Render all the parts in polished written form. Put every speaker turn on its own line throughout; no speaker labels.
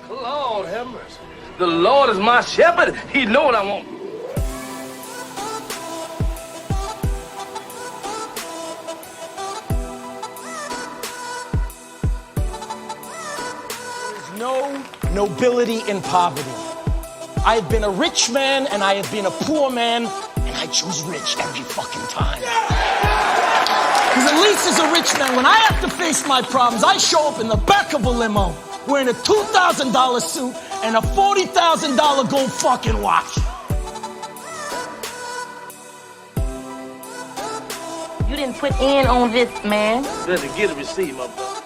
Lord have mercy. The Lord is my shepherd. He know what I want.
There's no nobility in poverty. I have been a rich man and I have been a poor man, and I choose rich every fucking time. Because at least as a rich man, when I have to face my problems, I show up in the back of a limo wearing a $2,000 suit and a $40,000 gold fucking watch.
You didn't put in on this, man.
Better get a receipt, my brother.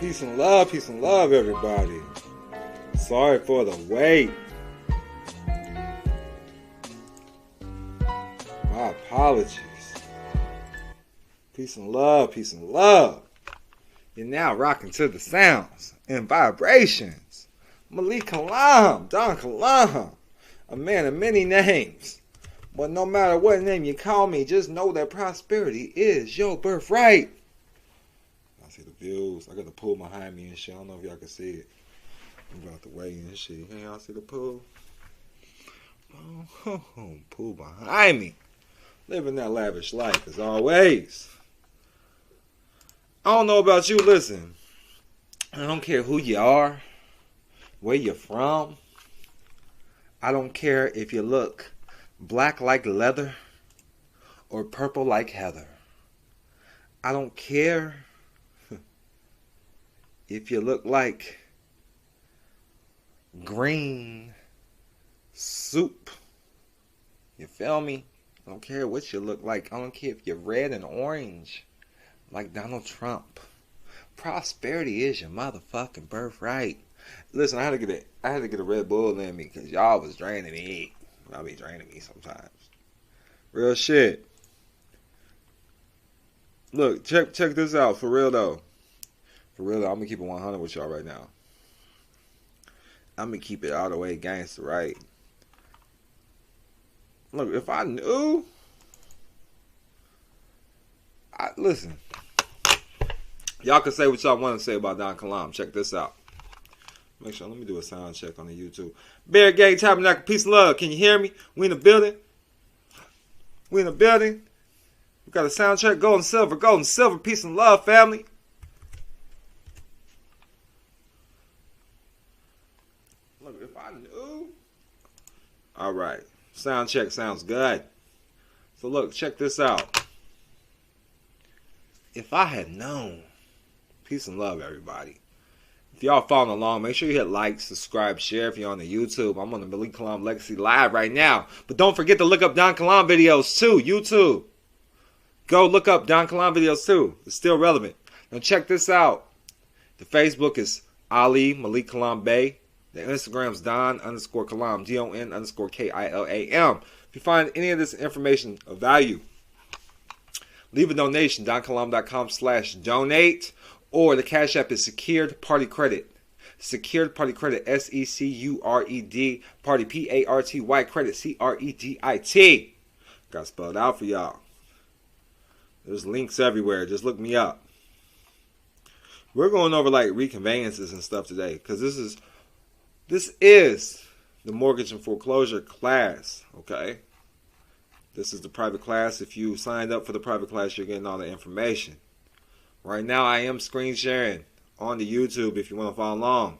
Peace and love, everybody. Sorry for the wait. My apologies. Peace and love, peace and love. You're now rocking to the sounds and vibrations. Malik Kilam, Don Kilam, a man of many names. But no matter what name you call me, just know that prosperity is your birthright. I see the views. I got the pool behind me and shit. I don't know if y'all can see it. I'm about to weigh in and shit. Hey, y'all see the pool? Oh, pool behind me. Living that lavish life as always. I don't know about you. Listen, I don't care who you are, where you're from. I don't care if you look black like leather or purple like heather. I don't care if you look like green soup. You feel me? I don't care what you look like. I don't care if you're red and orange like Donald Trump. Prosperity is your motherfucking birthright. Listen, I had to get a Red Bull in me because y'all was draining me. Y'all be draining me sometimes. Real shit. Look, check this out. For real though. I'm gonna keep it 100 with y'all right now. I'm gonna keep it all the way gangster, right? Look, if I knew, listen. Y'all can say what y'all want to say about Don Kilam. Check this out. Make sure, let me do a sound check on the YouTube. Bear Gang Tabernacle, peace and love. Can you hear me? We in the building. We got a sound check. Gold and silver, peace and love, family. Look, if I knew. All right. Sound check sounds good. So look, check this out. If I had known. Peace and love, everybody. If y'all following along, make sure you hit like, subscribe, share if you're on the YouTube. I'm on the Malik Kilam Legacy Live right now. But don't forget to look up Don Kilam videos too, YouTube. Go look up Don Kilam videos too. It's still relevant. Now check this out. The Facebook is Ali Malik Kilam Bay. The Instagram's Don_Kilam, DON_KILAM. If you find any of this information of value, leave a donation, donkilam.com/donate. Or the Cash App is Secured Party Credit. Secured Party Credit, SECURED, Party PARTY Credit, CREDIT. Got spelled out for y'all. There's links everywhere. Just look me up. We're going over like reconveyances and stuff today. Because this is the mortgage and foreclosure class. Okay? This is the private class. If you signed up for the private class, you're getting all the information. Right now, I am screen sharing on the YouTube if you want to follow along.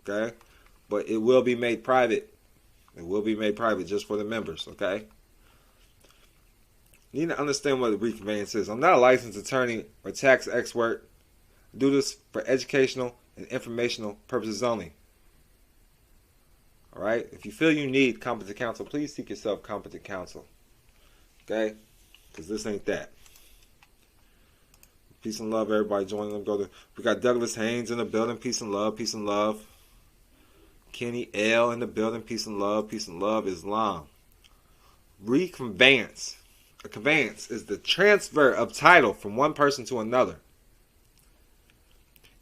Okay? But it will be made private. It will be made private just for the members. Okay? You need to understand what a reconveyance is. I'm not a licensed attorney or tax expert. I do this for educational and informational purposes only. Alright? If you feel you need competent counsel, please seek yourself competent counsel. Okay? Because this ain't that. Peace and love, everybody joining them. We got Douglas Haynes in the building. Peace and love, peace and love. Kenny L in the building. Peace and love, Islam. Reconveyance. A conveyance is the transfer of title from one person to another.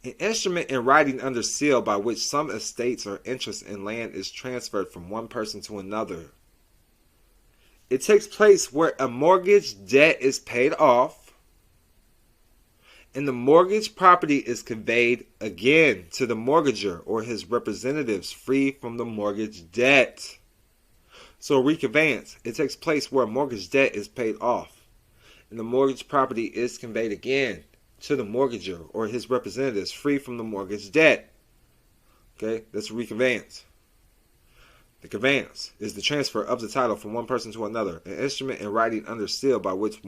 An instrument in writing under seal by which some estates or interest in land is transferred from one person to another. It takes place where a mortgage debt is paid off and the mortgage property is conveyed again to the mortgager or his representatives free from the mortgage debt. So a reconveyance, it takes place where a mortgage debt is paid off and the mortgage property is conveyed again to the mortgager or his representatives free from the mortgage debt. Okay, that's a reconveyance. The conveyance is the transfer of the title from one person to another, an instrument in writing under seal by which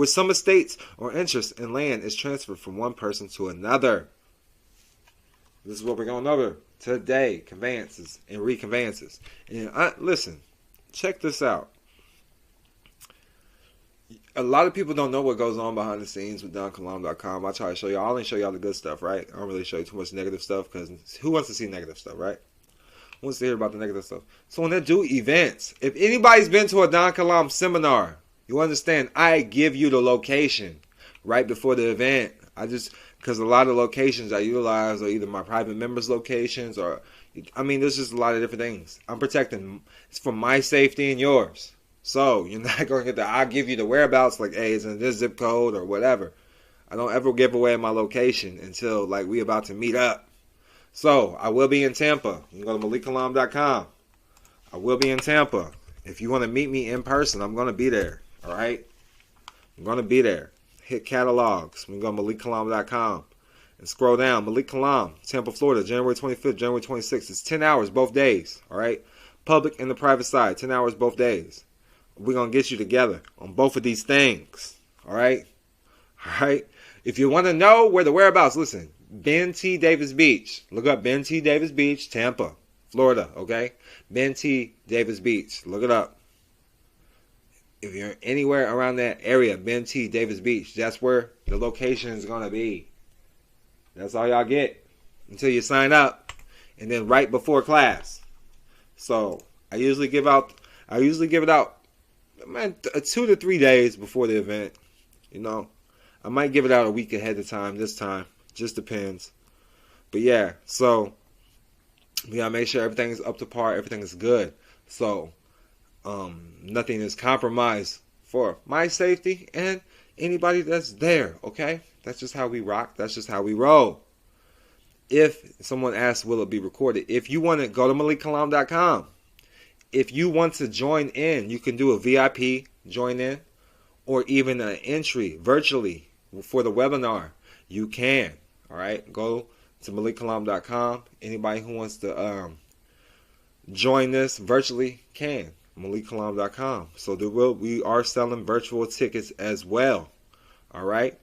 some estates or interest in land is transferred from one person to another. This is what we're going over today, conveyances and reconveyances. And listen, check this out. A lot of people don't know what goes on behind the scenes with DonKilam.com. I try to show y'all. I only show y'all the good stuff, right? I don't really show you too much negative stuff because who wants to see negative stuff, right? Who wants to hear about the negative stuff? So when they do events, if anybody's been to a Don Kilam seminar, you understand, I give you the location right before the event. Because a lot of locations I utilize are either my private members' locations or, I mean, there's just a lot of different things. I'm protecting, it's for my safety and yours. So you're not going to get I'll give you the whereabouts, like, hey, it's in this zip code or whatever. I don't ever give away my location until, like, we about to meet up. So I will be in Tampa. You can go to MalikKilam.com. I will be in Tampa. If you want to meet me in person, I'm going to be there. All right? I'm going to be there. Hit catalogs. We can go to MalikKilam.com and scroll down. Malik Kilam, Tampa, Florida, January 25th, January 26th. It's 10 hours both days. All right? Public and the private side. 10 hours both days. We're going to get you together on both of these things. All right? All right? If you want to know where the whereabouts, listen. Ben T. Davis Beach. Look up Ben T. Davis Beach, Tampa, Florida. Okay? Ben T. Davis Beach. Look it up. If you're anywhere around that area, Ben T. Davis Beach, that's where the location is going to be. That's all y'all get until you sign up. And then right before class. So I usually give it out, man, 2 to 3 days before the event. You know, I might give it out a week ahead of time this time. Just depends. But yeah, so we gotta make sure everything is up to par, everything is good. So nothing is compromised for my safety and anybody that's there, okay? That's just how we rock. That's just how we roll. If someone asks, will it be recorded? If you want to, go to MalikKilam.com. If you want to join in, you can do a VIP join in or even an entry virtually for the webinar. You can. All right. Go to MalikKilam.com. Anybody who wants to join this virtually can. MalikKilam.com. So we are selling virtual tickets as well. All right.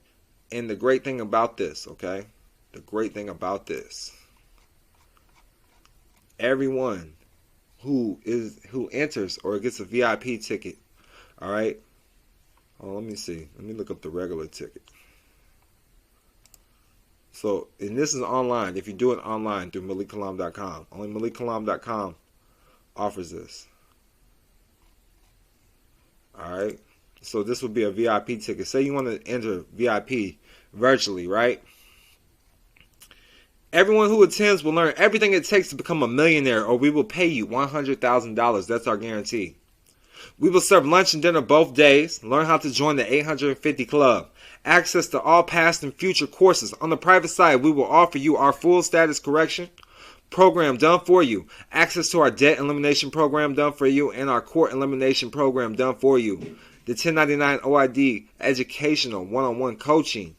And the great thing about this, okay? The great thing about this, everyone who enters or gets a VIP ticket, all right? Oh, let me see. Let me look up the regular ticket. So, and this is online. If you do it online through MalikKilam.com, only MalikKilam.com offers this. All right. So this would be a VIP ticket. Say you want to enter VIP virtually, right? Everyone who attends will learn everything it takes to become a millionaire, or we will pay you $100,000. That's our guarantee. We will serve lunch and dinner both days. Learn how to join the 850 Club. Access to all past and future courses. On the private side, we will offer you our full status correction program done for you. Access to our debt elimination program done for you, and our court elimination program done for you. The 1099 OID educational one-on-one coaching.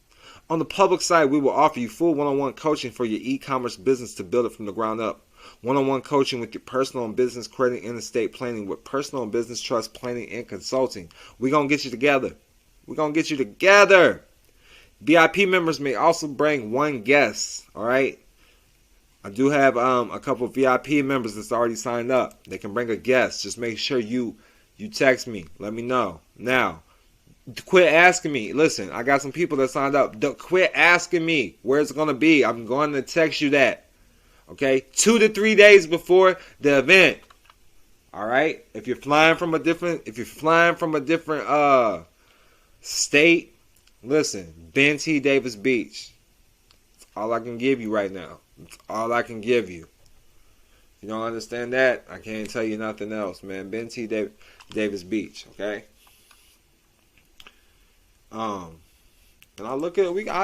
On the public side, we will offer you full one-on-one coaching for your e-commerce business to build it from the ground up. One-on-one coaching with your personal and business credit and estate planning with personal and business trust planning and consulting. We're going to get you together. We're going to get you together. VIP members may also bring one guest, all right? I do have a couple of VIP members that's already signed up. They can bring a guest. Just make sure you text me. Let me know. Now, quit asking me. Listen, I got some people that signed up. Don't quit asking me where it's going to be. I'm going to text you that. Okay? 2 to 3 days before the event. All right? If you're flying from a different state, listen, Ben T. Davis Beach. That's all I can give you right now. That's all I can give you. If you don't understand that, I can't tell you nothing else, man. Ben T. Davis Beach, okay? And I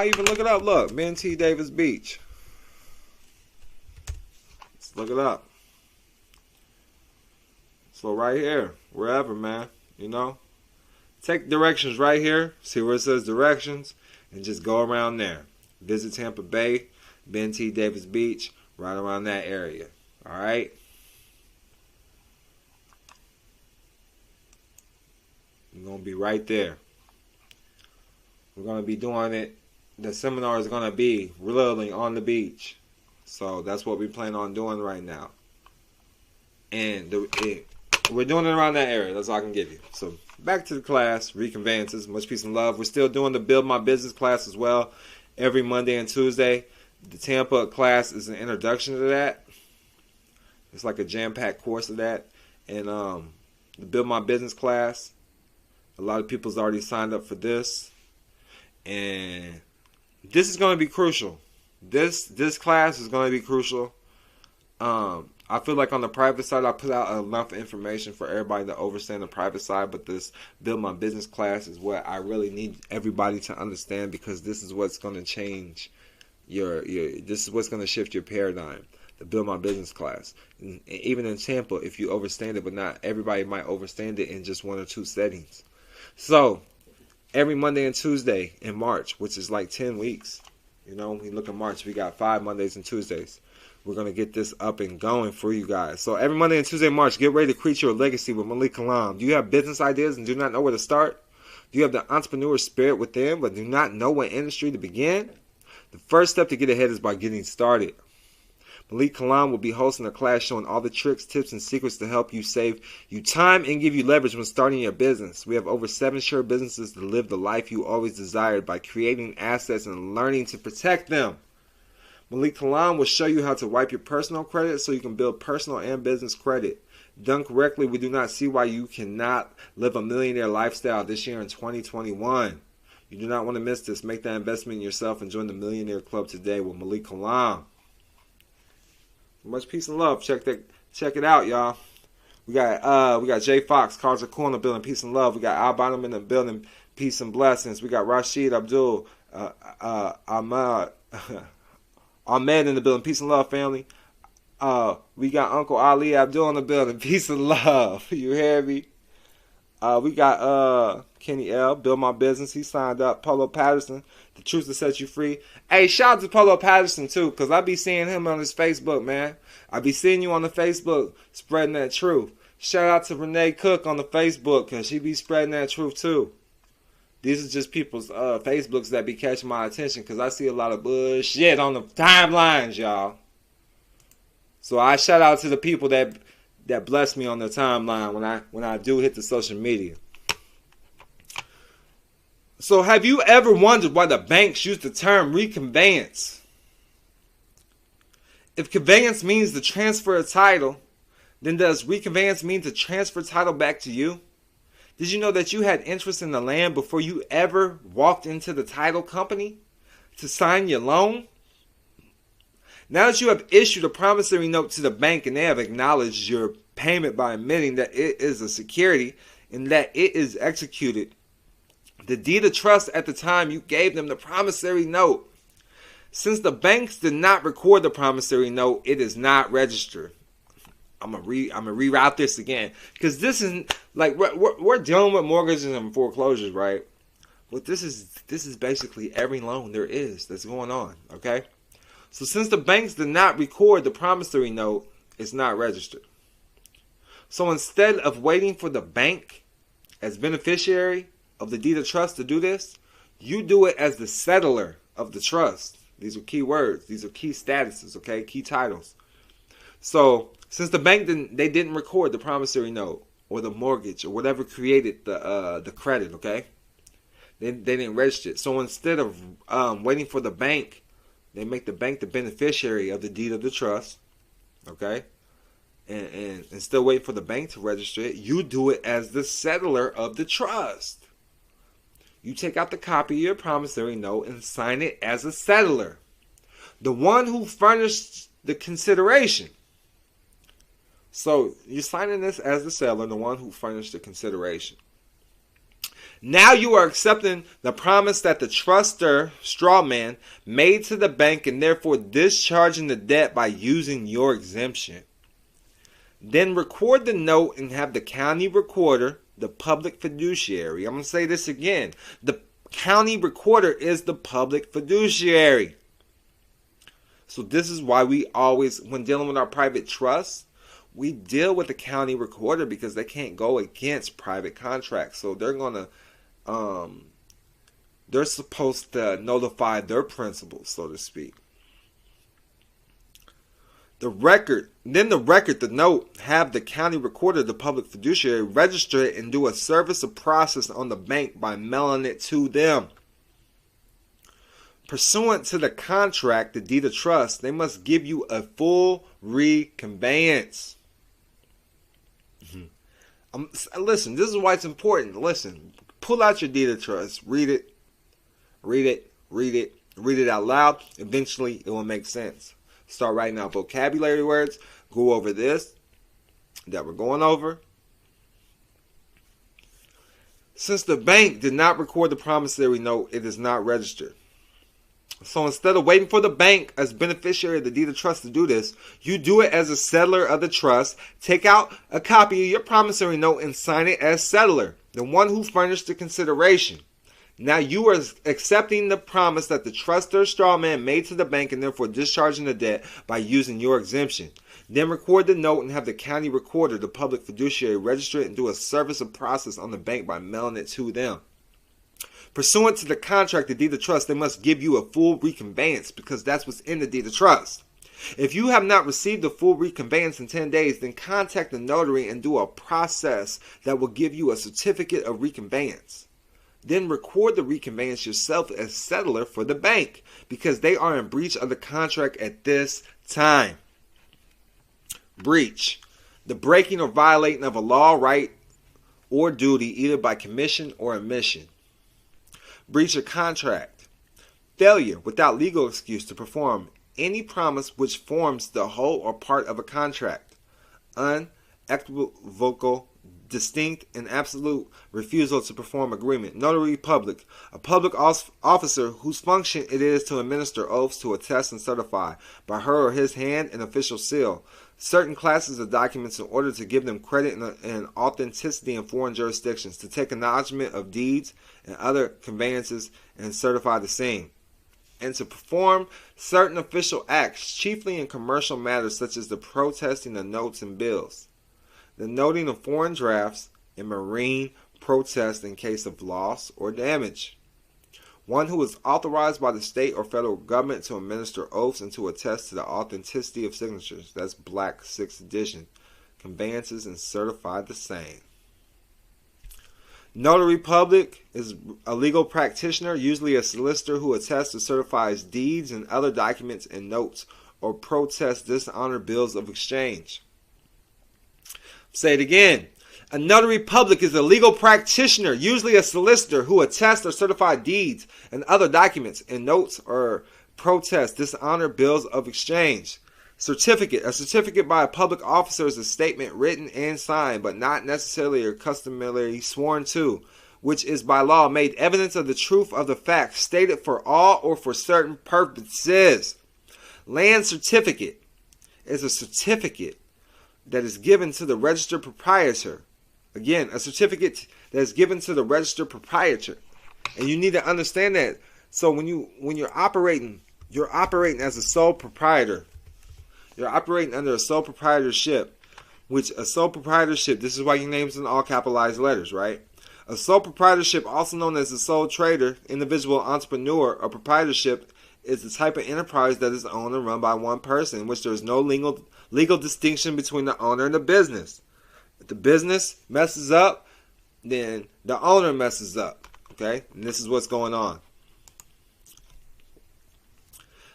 even look it up. Look, Ben T. Davis Beach. Let's look it up. So right here, wherever, man, you know, take directions right here. See where it says directions, and just go around there. Visit Tampa Bay, Ben T. Davis Beach, right around that area. All right. We're gonna be right there. We're going to be doing it. The seminar is going to be literally on the beach. So that's what we plan on doing right now. And we're doing it around that area. That's all I can give you. So back to the class, reconveyances, much peace and love. We're still doing the Build My Business class as well, every Monday and Tuesday. The Tampa class is an introduction to that. It's like a jam-packed course of that. And the Build My Business class, a lot of people's already signed up for this. And this is going to be crucial. This class is going to be crucial. I feel like on the private side, I put out enough information for everybody to understand the private side, but this Build My Business class is what I really need everybody to understand, because this is what's going to change this is what's going to shift your paradigm. The Build My Business class. And even in Tampa, if you understand it, but not everybody might understand it in just 1 or 2 settings. So, every Monday and Tuesday in March, which is like 10 weeks, you know, we look at March, we got 5 Mondays and Tuesdays. We're going to get this up and going for you guys. So every Monday and Tuesday in March, get ready to create your legacy with Malik Kilam. Do you have business ideas and do not know where to start? Do you have the entrepreneur spirit within but do not know what industry to begin? The first step to get ahead is by getting started. Malik Kilam will be hosting a class showing all the tricks, tips, and secrets to help you save you time and give you leverage when starting your business. We have over 7 sure businesses to live the life you always desired by creating assets and learning to protect them. Malik Kilam will show you how to wipe your personal credit so you can build personal and business credit. Done correctly, we do not see why you cannot live a millionaire lifestyle this year in 2021. You do not want to miss this. Make that investment in yourself and join the Millionaire Club today with Malik Kilam. Much peace and love. Check it out, y'all. We got Jay Fox, Cars Are Cool in the building, peace and love. We got Al Bynum in the building, peace and blessings. We got Rashid Abdul, Ahmed in the building. Peace and love, family. We got Uncle Ali Abdul in the building. Peace and love. You hear me? We got Kenny L. Build My Business. He signed up. Polo Patterson. The Truth to Set You Free. Hey, shout out to Polo Patterson, too, because I be seeing him on his Facebook, man. I be seeing you on the Facebook spreading that truth. Shout out to Renee Cook on the Facebook, because she be spreading that truth, too. These are just people's Facebooks that be catching my attention, because I see a lot of bullshit on the timelines, y'all. So I shout out to the people that bless me on the timeline when I do hit the social media. So have you ever wondered why the banks use the term reconveyance? If conveyance means to transfer a title, then does reconveyance mean to transfer title back to you? Did you know that you had interest in the land before you ever walked into the title company to sign your loan? Now that you have issued a promissory note to the bank and they have acknowledged your payment by admitting that it is a security and that it is executed, the deed of trust at the time you gave them the promissory note. Since the banks did not record the promissory note, it is not registered. I'm gonna reroute this again, because this is like we're dealing with mortgages and foreclosures, right? But this is basically every loan there is that's going on. Okay, so since the banks did not record the promissory note, it's not registered. So instead of waiting for the bank as beneficiary of the deed of trust to do this, you do it as the settler of the trust. These are key words. These are key statuses. Okay, key titles. So since the bank didn't record the promissory note or the mortgage or whatever created the credit, okay, they didn't register it. So instead of waiting for the bank, they make the bank the beneficiary of the deed of the trust, okay, and still waiting for the bank to register it. You do it as the settler of the trust. You take out the copy of your promissory note and sign it as a settler, the one who furnished the consideration. So you're signing this as the settler, the one who furnished the consideration. Now you are accepting the promise that the truster, straw man, made to the bank and therefore discharging the debt by using your exemption. Then record the note and have the county recorder, the public fiduciary. I'm going to say this again. The county recorder is the public fiduciary. So this is why we always, when dealing with our private trusts, we deal with the county recorder because they can't go against private contracts. So they're going to, they're supposed to notify their principals, so to speak. the note, have the county recorder, the public fiduciary, register it and do a service of process on the bank by mailing it to them. Pursuant to the contract, the deed of trust, they must give you a full reconveyance. Listen, this is why it's important. Listen, pull out your deed of trust, read it out loud. Eventually, it will make sense. Start writing out vocabulary words. Go over this that we're going over. Since the bank did not record the promissory note, it is not registered. So instead of waiting for the bank as beneficiary of the deed of trust to do this, you do it as a settler of the trust. Take out a copy of your promissory note and sign it as settler, the one who furnished the consideration. Now you are accepting the promise that the trustor strawman made to the bank and therefore discharging the debt by using your exemption. Then record the note and have the county recorder, the public fiduciary, register it and do a service of process on the bank by mailing it to them. Pursuant to the contract, the deed of trust, they must give you a full reconveyance because that's what's in the deed of trust. If you have not received the full reconveyance in 10 days, then contact the notary and do a process that will give you a certificate of reconveyance. Then record the reconveyance yourself as settler for the bank because they are in breach of the contract at this time. Breach: the breaking or violating of a law, right, or duty either by commission or omission. Breach of contract: failure without legal excuse to perform any promise which forms the whole or part of a contract. Unequivocal, distinct, and absolute refusal to perform agreement. Notary public: a public officer whose function it is to administer oaths, to attest and certify by her or his hand and official seal certain classes of documents in order to give them credit and authenticity in foreign jurisdictions, to take acknowledgement of deeds and other conveyances and certify the same, and to perform certain official acts, chiefly in commercial matters such as the protesting of notes and bills, the noting of foreign drafts, and marine protest in case of loss or damage. One who is authorized by the state or federal government to administer oaths and to attest to the authenticity of signatures. That's Black 6th edition. Conveyances and certify the same. Notary public is a legal practitioner, usually a solicitor, who attests or certifies deeds and other documents and notes or protests dishonor bills of exchange. Say it again. A notary public is a legal practitioner, usually a solicitor, who attests or certifies deeds and other documents and notes or protests dishonor bills of exchange. Certificate. A certificate by a public officer is a statement written and signed, but not necessarily or customarily sworn to, which is by law made evidence of the truth of the facts stated for all or for certain purposes. Land certificate is a certificate that is given to the registered proprietor. Again, a certificate that is given to the registered proprietor. And you need to understand that. So when you're operating as a sole proprietor. You're operating under a sole proprietorship, which a sole proprietorship, this is why your name's in all capitalized letters, right? A sole proprietorship, also known as a sole trader, individual entrepreneur, or proprietorship, is the type of enterprise that is owned and run by one person, in which there is no legal distinction between the owner and the business. If the business messes up, then the owner messes up. Okay? And this is what's going on.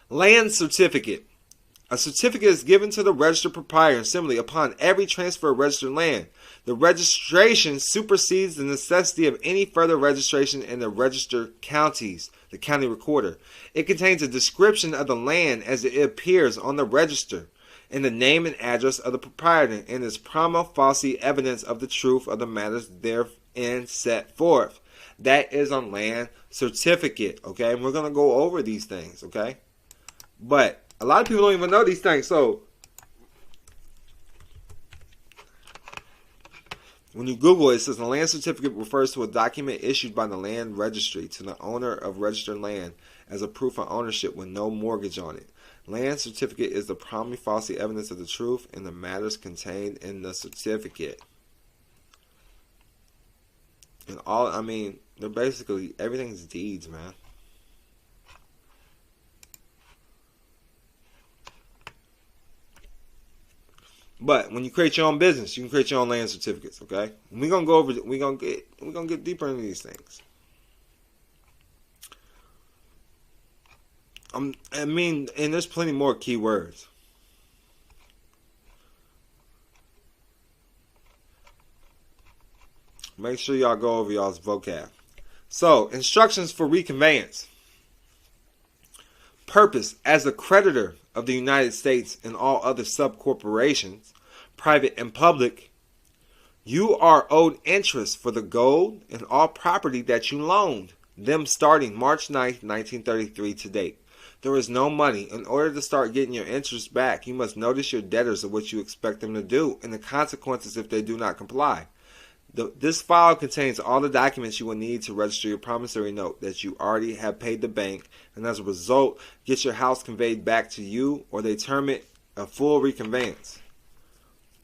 Land certificate. A certificate is given to the registered proprietor assembly upon every transfer of registered land. The registration supersedes the necessity of any further registration in the registered counties, the county recorder. It contains a description of the land as it appears on the register, and the name and address of the proprietor, and is prima facie evidence of the truth of the matters therein set forth. That is a land certificate, okay? And we're going to go over these things, okay? But a lot of people don't even know these things. So when you Google it, it says a land certificate refers to a document issued by the land registry to the owner of registered land as a proof of ownership with no mortgage on it. Land certificate is the prima facie evidence of the truth in the matters contained in the certificate. And they're basically, everything's deeds, man. But when you create your own business, you can create your own land certificates. Okay, we're gonna go over. We're gonna get deeper into these things. I mean, and there's plenty more keywords. Make sure y'all go over y'all's vocab. So, instructions for reconveyance. Purpose: as a creditor of the United States and all other subcorporations, private and public, you are owed interest for the gold and all property that you loaned them starting March 9th, 1933 to date. There is no money. In order to start getting your interest back, you must notice your debtors of what you expect them to do and the consequences if they do not comply. This file contains all the documents you will need to register your promissory note that you already have paid the bank, and as a result, get your house conveyed back to you, or they term it a full reconveyance.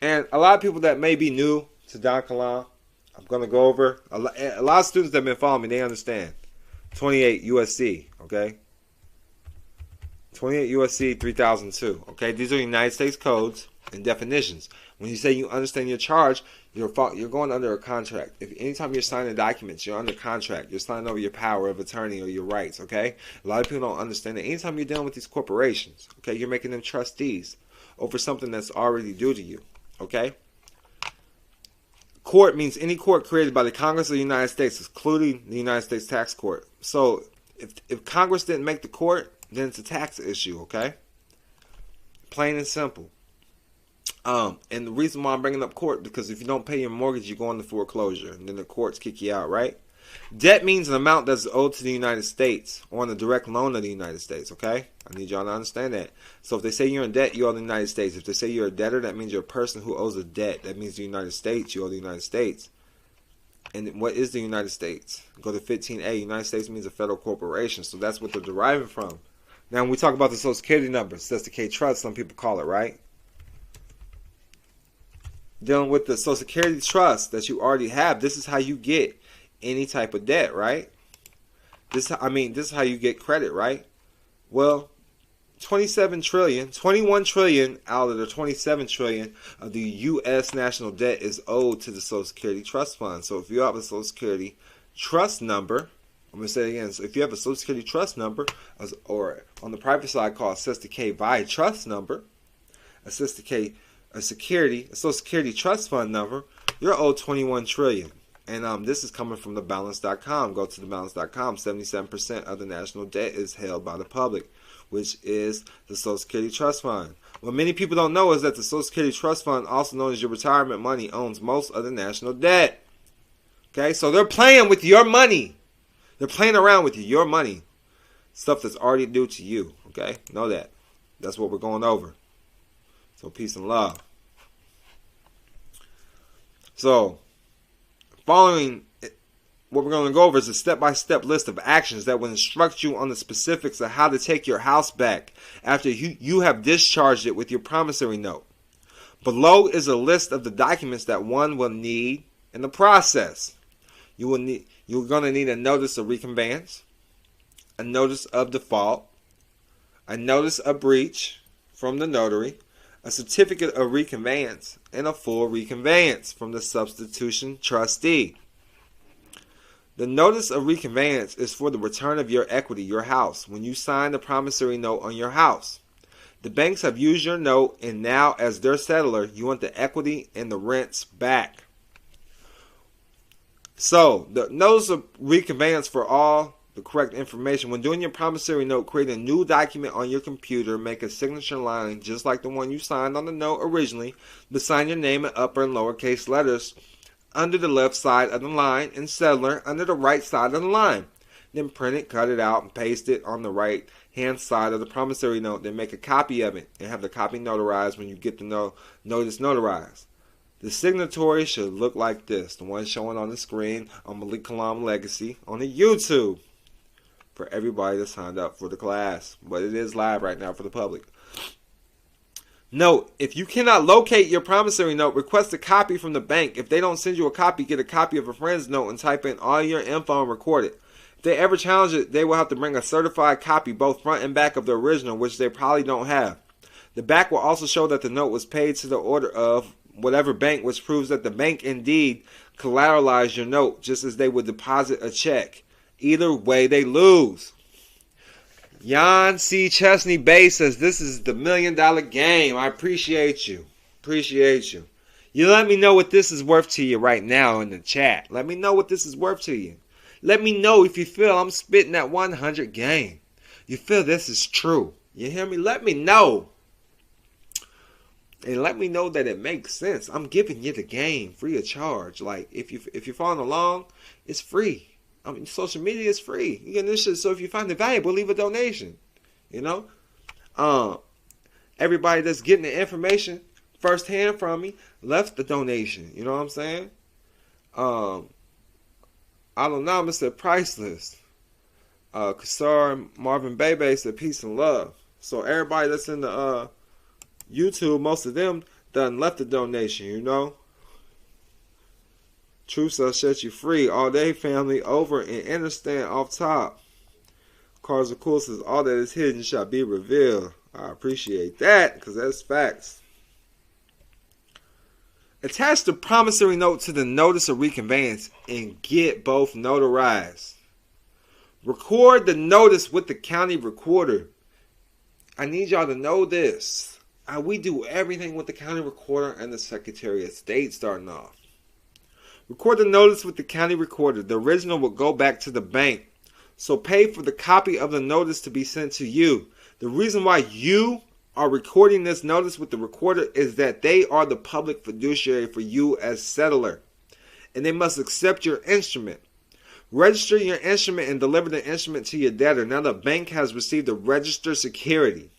And a lot of people that may be new to Don Kilam, I'm going to go over, a lot of students that have been following me, they understand. 28 USC, okay? 28 USC 3002, okay? These are United States codes and definitions. When you say you understand your charge, you're going under a contract. If anytime you're signing documents, you're under contract. You're signing over your power of attorney or your rights, okay? A lot of people don't understand that. Anytime you're dealing with these corporations, okay, you're making them trustees over something that's already due to you, okay? Court means any court created by the Congress of the United States, including the United States Tax Court. So if Congress didn't make the court, then it's a tax issue, okay? Plain and simple. And the reason why I'm bringing up court, because if you don't pay your mortgage, you go into foreclosure, and then the courts kick you out, right? Debt means an amount that's owed to the United States or on a direct loan of the United States, okay? I need y'all to understand that. So if they say you're in debt, you owe the United States. If they say you're a debtor, that means you're a person who owes a debt. That means the United States, you owe the United States. And what is the United States? Go to 15A. United States means a federal corporation, so that's what they're deriving from. Now, when we talk about the Social Security numbers, that's the K Trust, some people call it, right? Dealing with the Social Security trust that you already have, this is how you get any type of debt, right? This is how you get credit, right? Well, 21 trillion out of the 27 trillion of the U.S. national debt is owed to the Social Security Trust Fund. So if you have a Social Security trust number, I'm going to say it again. So if you have a Social Security trust number, or on the private side called Sister K VI trust number, a Sister K a Social Security Trust Fund number, you're owed 21 trillion. And this is coming from thebalance.com. Go to thebalance.com. 77% of the national debt is held by the public, which is the Social Security Trust Fund. What many people don't know is that the Social Security Trust Fund, also known as your retirement money, owns most of the national debt. Okay, so they're playing with your money. They're playing around with your money. Stuff that's already due to you. Okay, know that. That's what we're going over. So peace and love. So, following what we're going to go over is a step-by-step list of actions that will instruct you on the specifics of how to take your house back after you have discharged it with your promissory note. Below is a list of the documents that one will need in the process. You're going to need a notice of reconveyance, a notice of default, a notice of breach from the notary, a certificate of reconveyance, and a full reconveyance from the substitution trustee. The notice of reconveyance is for the return of your equity, your house, when you sign the promissory note on your house. The banks have used your note, and now as their settler, you want the equity and the rents back. So, the notice of reconveyance for all the correct information. When doing your promissory note, create a new document on your computer. Make a signature line just like the one you signed on the note originally, but sign your name in upper and lowercase letters under the left side of the line and settler under the right side of the line. Then print it, cut it out, and paste it on the right hand side of the promissory note. Then make a copy of it and have the copy notarized when you get the notice notarized. The signatory should look like this, the one showing on the screen on Malik Kilam Legacy on the YouTube, for everybody that signed up for the class. But it is live right now for the public. Note, if you cannot locate your promissory note, request a copy from the bank. If they don't send you a copy, get a copy of a friend's note and type in all your info and record it. If they ever challenge it, they will have to bring a certified copy, both front and back of the original, which they probably don't have. The back will also show that the note was paid to the order of whatever bank, which proves that the bank indeed collateralized your note, just as they would deposit a check. Either way, they lose. Jan C. Chesney Bay says, this is the $1 million game. I appreciate you. Appreciate you. You let me know what this is worth to you right now in the chat. Let me know what this is worth to you. Let me know if you feel I'm spitting that 100 game. You feel this is true. You hear me? Let me know. And let me know that it makes sense. I'm giving you the game free of charge. Like, if you're following along, it's free. I mean, social media is free. You get this shit. So if you find it valuable, leave a donation. You know? Everybody that's getting the information firsthand from me left the donation. You know what I'm saying? Allodial said priceless. Kassar Marvin Bebe said peace and love. So everybody that's in the YouTube, most of them done left the donation, you know. Truth shall set you free. All day family over and understand off top. Cars of cool says all that is hidden shall be revealed. I appreciate that because that's facts. Attach the promissory note to the notice of reconveyance and get both notarized. Record the notice with the county recorder. I need y'all to know this. We do everything with the county recorder and the Secretary of State starting off. Record the notice with the county recorder. The original will go back to the bank. So pay for the copy of the notice to be sent to you. The reason why you are recording this notice with the recorder is that they are the public fiduciary for you as settler. And they must accept your instrument. Register your instrument and deliver the instrument to your debtor. Now the bank has received a registered security.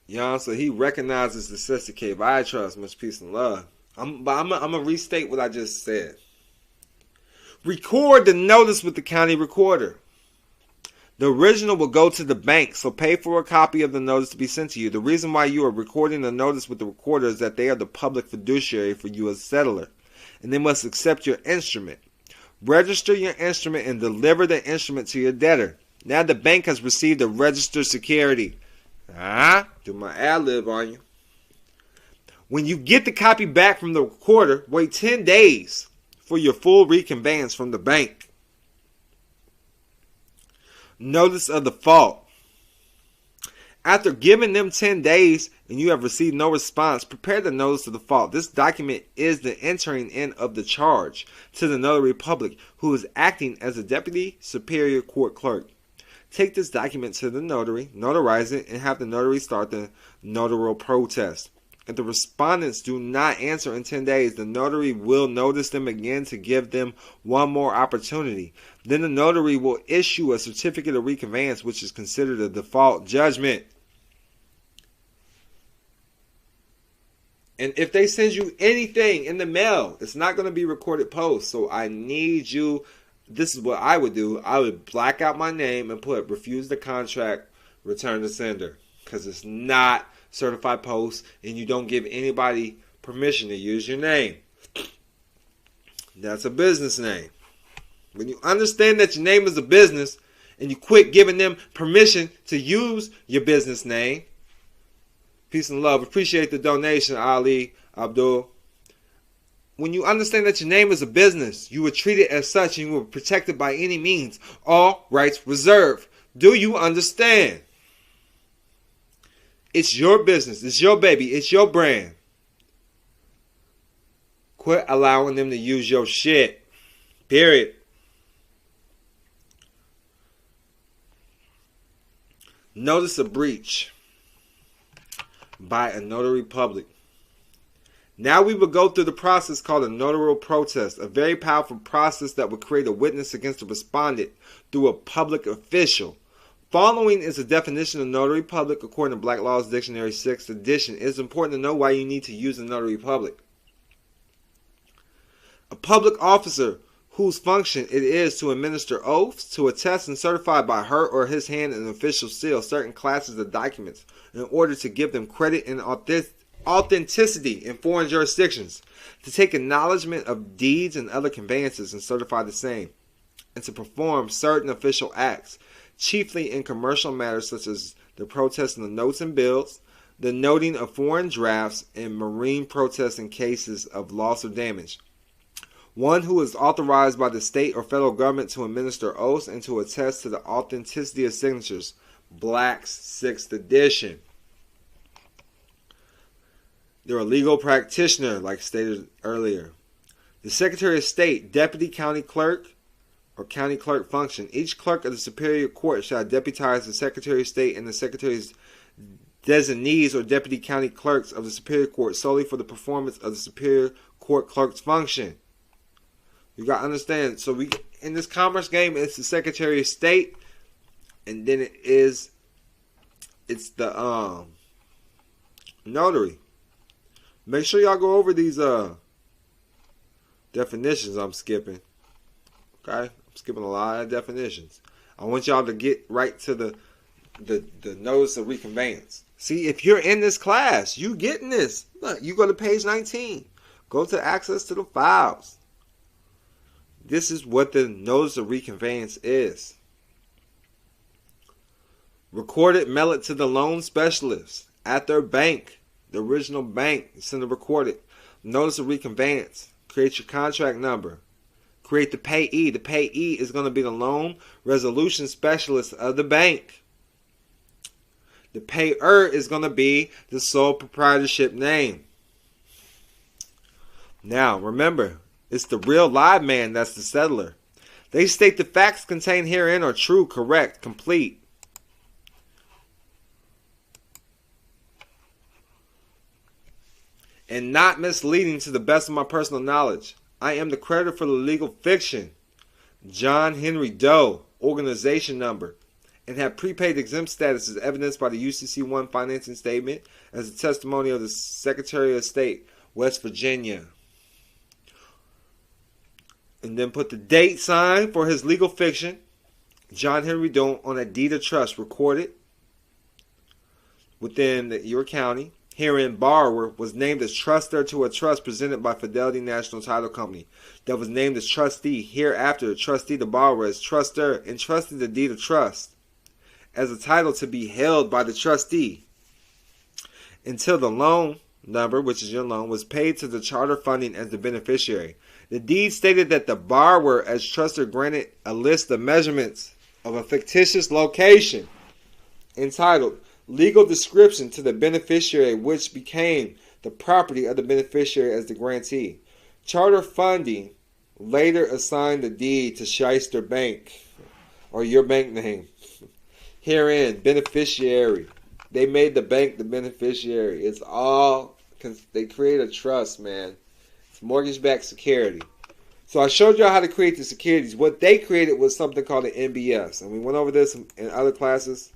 Y'all, so he recognizes the sister cave. I trust, much peace and love. I'm going to restate what I just said. Record the notice with the county recorder. The original will go to the bank, so pay for a copy of the notice to be sent to you. The reason why you are recording the notice with the recorder is that they are the public fiduciary for you as settler, and they must accept your instrument. Register your instrument and deliver the instrument to your debtor. Now the bank has received a registered security. Do my ad-lib on you. When you get the copy back from the recorder, wait 10 days for your full reconveyance from the bank. Notice of default. After giving them 10 days and you have received no response, prepare the notice of default. This document is the entering in of the charge to the notary public, who is acting as a deputy superior court clerk. Take this document to the notary, notarize it, and have the notary start the notarial protest. If the respondents do not answer in 10 days, the notary will notice them again to give them one more opportunity. Then the notary will issue a certificate of reconveyance, which is considered a default judgment. And if they send you anything in the mail, it's not going to be recorded post. So I need you. This is what I would do. I would black out my name and put refuse the contract, return the sender. Because it's not certified post and you don't give anybody permission to use your name. That's a business name. When you understand that your name is a business and you quit giving them permission to use your business name. Peace and love. Appreciate the donation, Ali Abdul. When you understand that your name is a business, you will treat it as such and you will protect it by any means. All rights reserved. Do you understand? It's your business. It's your baby. It's your brand. Quit allowing them to use your shit. Period. Notice of breach by a notary public. Now we will go through the process called a notarial protest, a very powerful process that will create a witness against the respondent through a public official. Following is a definition of notary public according to Black Laws Dictionary 6th edition. It is important to know why you need to use a notary public. A public officer whose function it is to administer oaths, to attest and certify by her or his hand an official seal certain classes of documents in order to give them credit and authenticity in foreign jurisdictions, to take acknowledgement of deeds and other conveyances and certify the same, and to perform certain official acts, chiefly in commercial matters such as the protesting of notes and bills, the noting of foreign drafts, and marine protests in cases of loss or damage. One who is authorized by the state or federal government to administer oaths and to attest to the authenticity of signatures. Black's 6th edition. They're a legal practitioner, like stated earlier. The Secretary of State, Deputy County Clerk, or County Clerk function. Each clerk of the Superior Court shall deputize the Secretary of State and the Secretary's designees or Deputy County Clerks of the Superior Court solely for the performance of the Superior Court Clerk's function. You got to understand. So we in this commerce game, it's the Secretary of State, and then it's the notary. Make sure y'all go over these definitions I'm skipping. Okay? I'm skipping a lot of definitions. I want y'all to get right to the notice of reconveyance. See, if you're in this class, you getting this. Look, you go to page 19. Go to access to the files. This is what the notice of reconveyance is. Recorded, mail it to the loan specialist at their bank, the original bank. Send it recorded. Notice of reconveyance. Create your contract number. Create the payee. The payee is going to be the loan resolution specialist of the bank. The payer is going to be the sole proprietorship name. Now, remember, it's the real live man that's the settler. They state the facts contained herein are true, correct, complete. And not misleading to the best of my personal knowledge. I am the creditor for the legal fiction, John Henry Doe, organization number, and have prepaid exempt status as evidenced by the UCC-1 financing statement as a testimony of the Secretary of State, West Virginia. And then put the date sign for his legal fiction, John Henry Doe, on a deed of trust recorded within your county. Herein, borrower was named as trustor to a trust presented by Fidelity National Title Company that was named as trustee. Hereafter, the trustee, the borrower, as trustor, entrusted the deed of trust as a title to be held by the trustee until the loan number, which is your loan, was paid to the charter funding as the beneficiary. The deed stated that the borrower as trustor granted a list of measurements of a fictitious location entitled legal description to the beneficiary, which became the property of the beneficiary as the grantee. Charter funding later assigned the deed to Shyster Bank, or your bank name. Herein, beneficiary. They made the bank the beneficiary. It's all, they create a trust, man. It's mortgage-backed security. So I showed y'all how to create the securities. What they created was something called an MBS. And we went over this in other classes.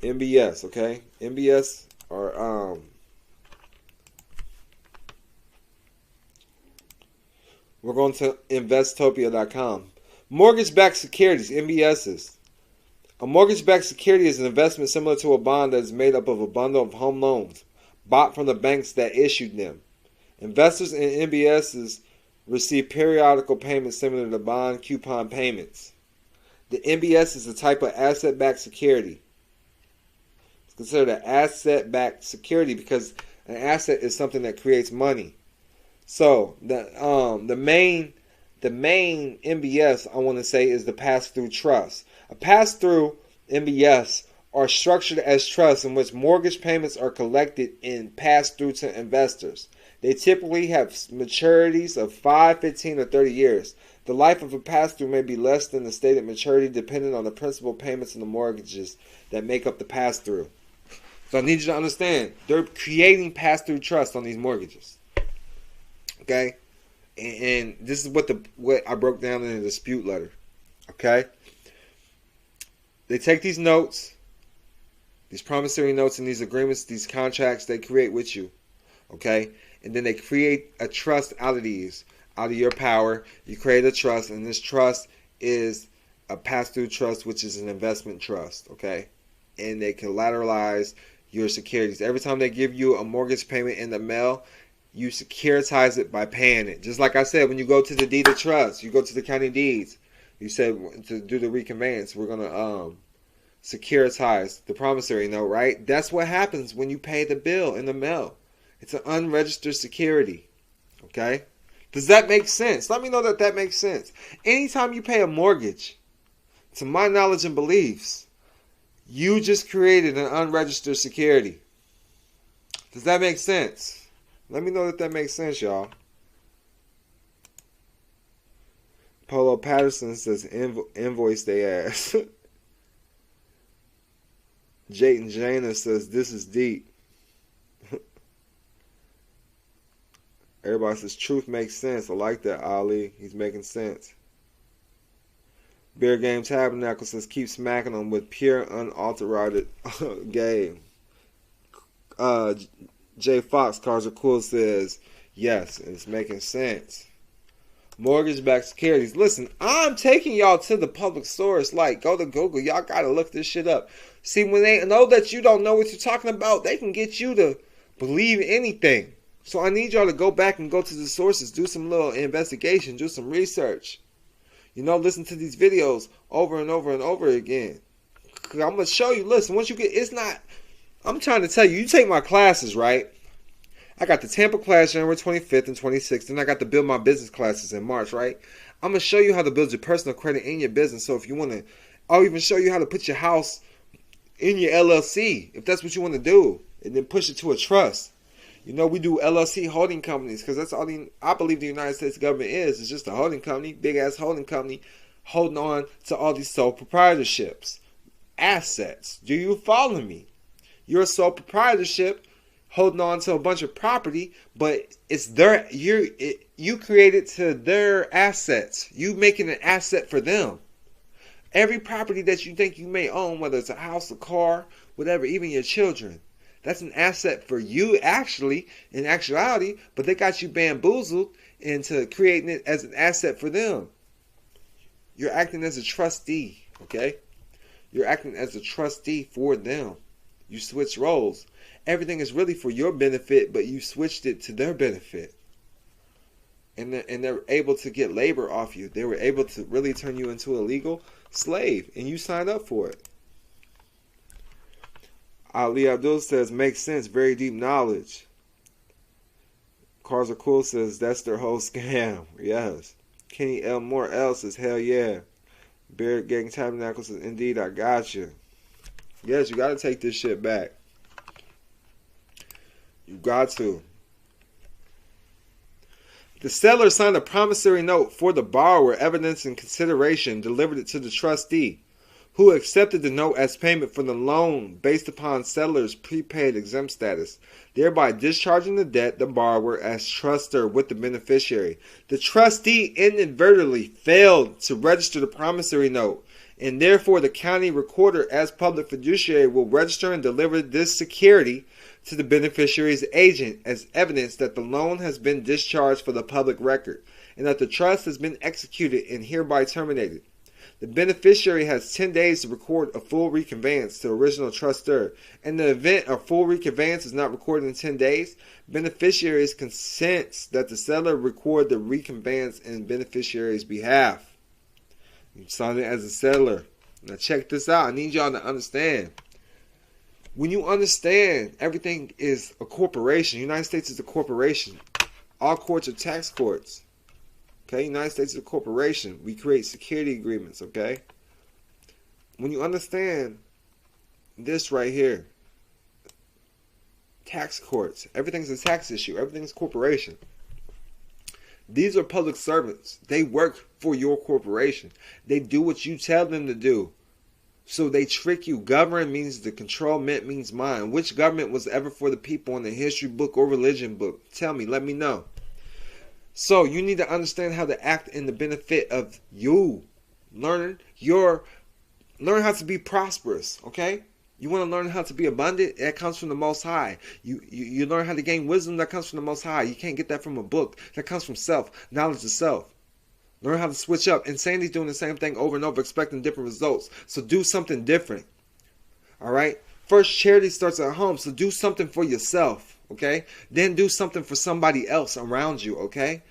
MBS, okay? MBS are we're going to investopia.com. Mortgage-backed securities, MBSs. A mortgage-backed security is an investment similar to a bond that is made up of a bundle of home loans bought from the banks that issued them. Investors in MBSs receive periodical payments similar to bond coupon payments. The MBS is a type of asset-backed security. Considered an asset-backed security because an asset is something that creates money. So the main MBS I want to say is the pass-through trust. A pass-through MBS are structured as trusts in which mortgage payments are collected and passed through to investors. They typically have maturities of 5, 15, or 30 years. The life of a pass-through may be less than the stated maturity depending on the principal payments and the mortgages that make up the pass-through. So I need you to understand, they're creating pass-through trust on these mortgages. Okay? And this is what I broke down in the dispute letter. Okay? They take these notes, these promissory notes and these agreements, these contracts they create with you. Okay? And then they create a trust out of these. Out of your power, you create a trust, and this trust is a pass-through trust, which is an investment trust. Okay? And they collateralize your securities. Every time they give you a mortgage payment in the mail, you securitize it by paying it. Just like I said, when you go to the deed of trust, you go to the county deeds, you said to do the reconveyance, we're going to securitized, the promissory note, right? That's what happens when you pay the bill in the mail. It's an unregistered security. Okay? Does that make sense? Let me know that that makes sense. Anytime you pay a mortgage, to my knowledge and beliefs, you just created an unregistered security. Does that make sense? Let me know that that makes sense, y'all. Polo Patterson says invoice they ass. Jayton Jana says this is deep. Everybody says truth makes sense. I like that, Ali. He's making sense. Bear Game Tabernacle says keep smacking them with pure unaltered game. J Fox Cars Are Cool says yes, it's making sense. Mortgage-backed securities. Listen, I'm taking y'all to the public source. Like, go to Google. Y'all gotta look this shit up. See, when they know that you don't know what you're talking about, they can get you to believe anything. So I need y'all to go back and go to the sources, do some little investigation, do some research. You know, listen to these videos over and over and over again. Cause I'm gonna show you. Listen, once you get, it's not. I'm trying to tell you. You take my classes, right? I got the Tampa class January 25th and 26th, and I got the Build My Business classes in March, right? I'm gonna show you how to build your personal credit in your business. So if you wanna, I'll even show you how to put your house in your LLC if that's what you want to do, and then push it to a trust. You know, we do LLC holding companies because that's all I believe the United States government is. It's just a holding company, big ass holding company, holding on to all these sole proprietorships, assets. Do you follow me? You're a sole proprietorship holding on to a bunch of property, but it's their you created to their assets. You making an asset for them. Every property that you think you may own, whether it's a house, a car, whatever, even your children. That's an asset for you, actually, in actuality, but they got you bamboozled into creating it as an asset for them. You're acting as a trustee, okay? You're acting as a trustee for them. You switch roles. Everything is really for your benefit, but you switched it to their benefit. And they're able to get labor off you. They were able to really turn you into a legal slave, and you signed up for it. Ali Abdul says, makes sense, very deep knowledge. Cars Are Cool says, that's their whole scam. Yes. Kenny L. Moore L says, hell yeah. Bear Gang Tabernacle says, indeed, I got you. Yes, you got to take this shit back. You got to. The seller signed a promissory note for the borrower, evidence and consideration, delivered it to the trustee, who accepted the note as payment for the loan based upon seller's prepaid exempt status, thereby discharging the debt the borrower as trustor with the beneficiary. The trustee inadvertently failed to register the promissory note, and therefore the county recorder as public fiduciary will register and deliver this security to the beneficiary's agent as evidence that the loan has been discharged for the public record, and that the trust has been executed and hereby terminated. The beneficiary has 10 days to record a full reconveyance to the original trustor. In the event a full reconveyance is not recorded in 10 days, beneficiaries consents that the seller record the reconveyance in beneficiary's behalf. You signed it as a seller. Now check this out. I need y'all to understand. When you understand everything is a corporation, the United States is a corporation. All courts are tax courts. Okay, United States is a corporation. We create security agreements, okay? When you understand this right here, tax courts, everything's a tax issue, everything's corporation. These are public servants. They work for your corporation. They do what you tell them to do. So they trick you. Govern means the control, mint means mine. Which government was ever for the people in the history book or religion book? Tell me, let me know. So you need to understand how to act in the benefit of you. Learn how to be prosperous, okay? You want to learn how to be abundant? That comes from the Most High. You learn how to gain wisdom? That comes from the Most High. You can't get that from a book. That comes from self, knowledge of self. Learn how to switch up. Insanity's doing the same thing over and over, expecting different results. So do something different. All right? First, charity starts at home, so do something for yourself, okay? Then do something for somebody else around you, okay?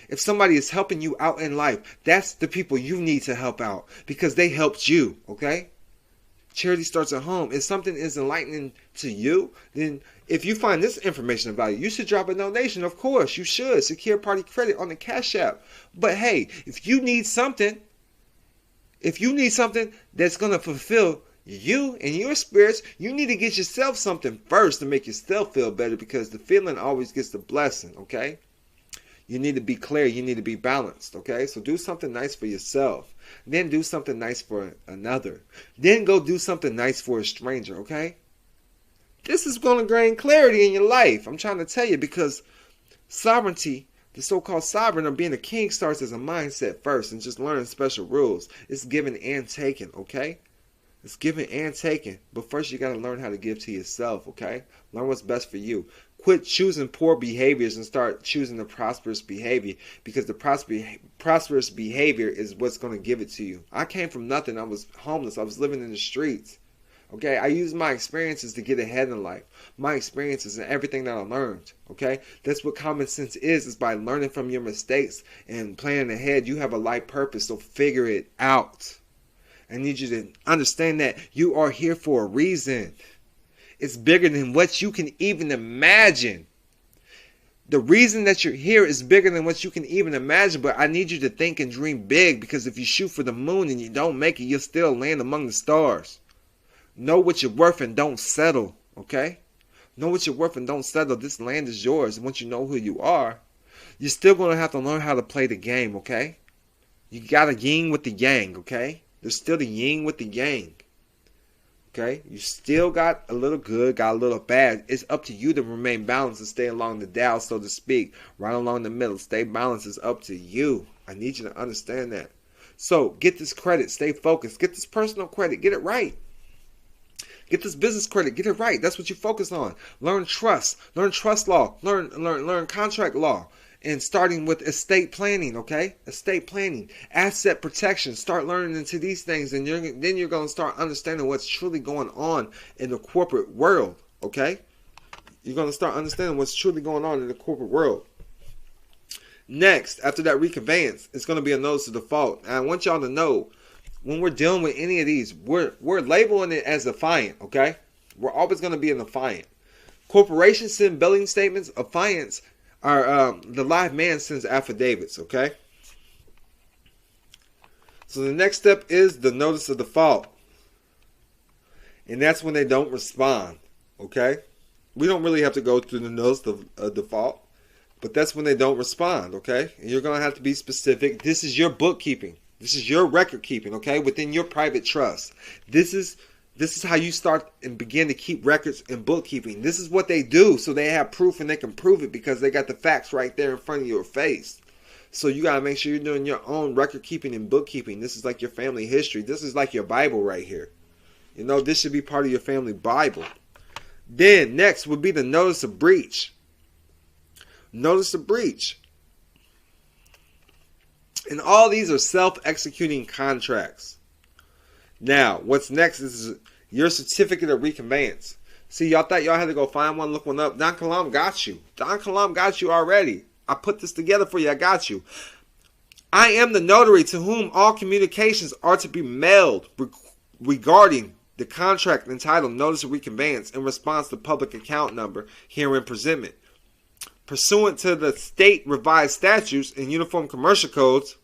If somebody is helping you out in life, that's the people you need to help out because they helped you, okay? Charity starts at home. If something is enlightening to you, then if you find this information of value, you should drop a donation. Of course, you should. Secure Party Credit on the Cash App. But hey, if you need something that's going to fulfill you and your spirits, you need to get yourself something first to make yourself feel better, because the feeling always gets the blessing, okay? You need to be clear. You need to be balanced, okay? So do something nice for yourself. Then do something nice for another. Then go do something nice for a stranger, okay? This is going to gain clarity in your life. I'm trying to tell you, because sovereignty, the so-called sovereign or being a king, starts as a mindset first and just learning special rules. It's giving and taking, okay? It's giving and taking. But first you got to learn how to give to yourself, okay? Learn what's best for you. Quit choosing poor behaviors and start choosing the prosperous behavior, because the prosperous behavior is what's going to give it to you. I came from nothing. I was homeless. I was living in the streets. Okay, I used my experiences to get ahead in life. My experiences and everything that I learned. Okay, that's what common sense is by learning from your mistakes and planning ahead. You have a life purpose, so figure it out. I need you to understand that you are here for a reason. It's bigger than what you can even imagine. The reason that you're here is bigger than what you can even imagine, but I need you to think and dream big, because if you shoot for the moon and you don't make it, you'll still land among the stars. Know what you're worth and don't settle, okay? Know what you're worth and don't settle. This land is yours. Once you know who you are, you're still going to have to learn how to play the game, okay? You got to yin with the yang, okay? There's still the yin with the yang. Okay, you still got a little good, got a little bad. It's up to you to remain balanced and stay along the dial, so to speak, right along the middle. Stay balanced is up to you. I need you to understand that. So get this credit, stay focused. Get this personal credit, get it right. Get this business credit, get it right. That's what you focus on. Learn trust law, learn contract law. And starting with estate planning, okay? Estate planning, asset protection. Start learning into these things, and then you're going to start understanding what's truly going on in the corporate world, okay? You're going to start understanding what's truly going on in the corporate world. Next, after that reconveyance, it's going to be a notice of default. And I want y'all to know, when we're dealing with any of these, we're labeling it as affiant, okay? We're always going to be an affiant. Corporations send billing statements. Affiants are the live man sends affidavits, okay? So the next step is the notice of default. And that's when they don't respond, okay? We don't really have to go through the notice of default, but that's when they don't respond, okay? And you're going to have to be specific. This is your bookkeeping. This is your record keeping, okay? Within your private trust. This is how you start and begin to keep records and bookkeeping. This is what they do, so they have proof and they can prove it because they got the facts right there in front of your face. So you got to make sure you're doing your own record keeping and bookkeeping. This is like your family history. This is like your Bible right here. You know, this should be part of your family Bible. Then next would be the notice of breach. Notice of breach. And all these are self-executing contracts. Now, what's next is your certificate of reconveyance. See, y'all thought y'all had to go find one, look one up. Don Kilam got you. Don Kilam got you already. I put this together for you. I got you. I am the notary to whom all communications are to be mailed regarding the contract entitled Notice of Reconveyance in response to public account number herein presentment. Pursuant to the state revised statutes and uniform commercial codes,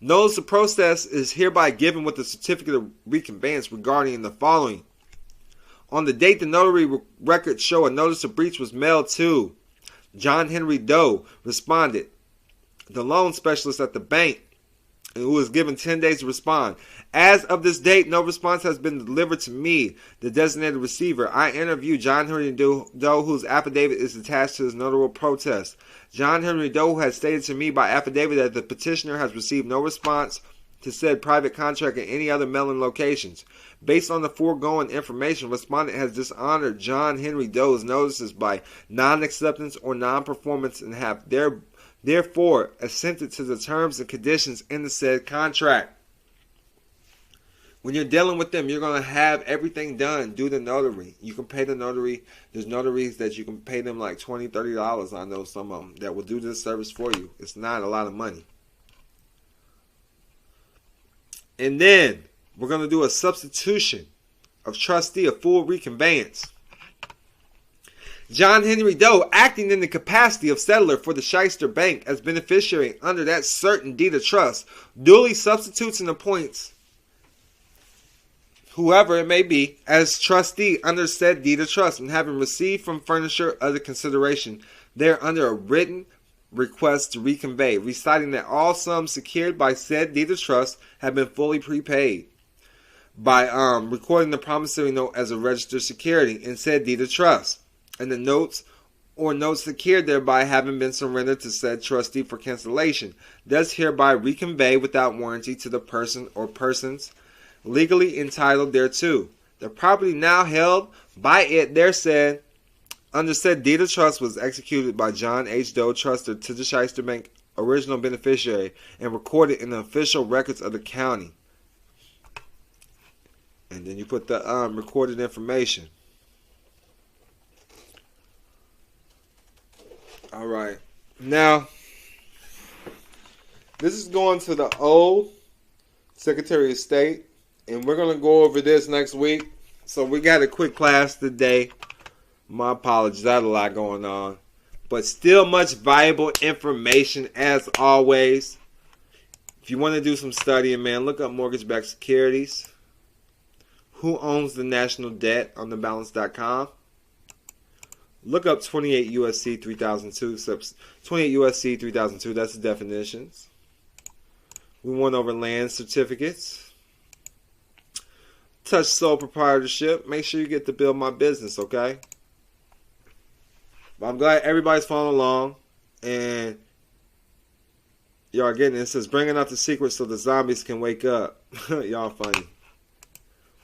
notice of process is hereby given with the certificate of reconveyance regarding the following. On the date the notary records show a notice of breach was mailed to John Henry Doe, responded, the loan specialist at the bank, who was given 10 days to respond. As of this date, no response has been delivered to me, the designated receiver. I interview John Henry Doe, whose affidavit is attached to his notarial protest. John Henry Doe has stated to me by affidavit that the petitioner has received no response to said private contract at any other mailing locations. Based on the foregoing information, respondent has dishonored John Henry Doe's notices by non-acceptance or non-performance and have therefore assented to the terms and conditions in the said contract. When you're dealing with them, you're going to have everything done. Do the notary. You can pay the notary. There's notaries that you can pay them like $20, $30. I know some of them that will do this service for you. It's not a lot of money. And then we're going to do a substitution of trustee, a full reconveyance. John Henry Doe, acting in the capacity of settler for the Shyster Bank as beneficiary under that certain deed of trust, duly substitutes and appoints whoever it may be as trustee under said deed of trust, and having received from furnisher other consideration there under a written request to reconvey, reciting that all sums secured by said deed of trust have been fully prepaid, by recording the promissory note as a registered security in said deed of trust, and the notes or notes secured thereby having been surrendered to said trustee for cancellation, does hereby reconvey without warranty to the person or persons legally entitled thereto. The property now held by it there said under said deed of trust was executed by John H. Doe, truster to the Shyster Bank original beneficiary, and recorded in the official records of the county. And then you put the recorded information. All right. Now, this is going to the old Secretary of State, and we're going to go over this next week. So we got a quick class today. My apologies. I had a lot going on. But still much valuable information as always. If you want to do some studying, man, look up mortgage-backed securities. Who owns the national debt on thebalance.com. Look up 28 USC 3002. 28 USC 3002, that's the definitions. We went over land certificates. Touch sole proprietorship. Make sure you get to build my business, okay? But I'm glad everybody's following along. And y'all getting it. It says, bringing out the secrets so the zombies can wake up. Y'all funny.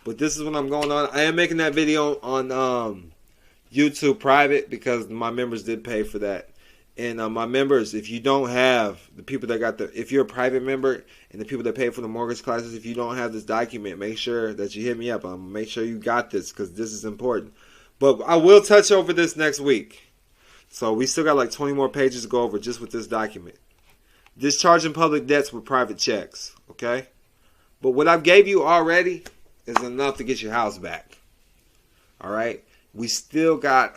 But this is what I'm going on. I am making that video on YouTube private because my members did pay for that. And my members, if you don't have the people that got if you're a private member and the people that pay for the mortgage classes, if you don't have this document, make sure that you hit me up. Make sure you got this because this is important. But I will touch over this next week. So we still got like 20 more pages to go over just with this document. Discharging public debts with private checks. Okay? But what I've gave you already is enough to get your house back. Alright? We still got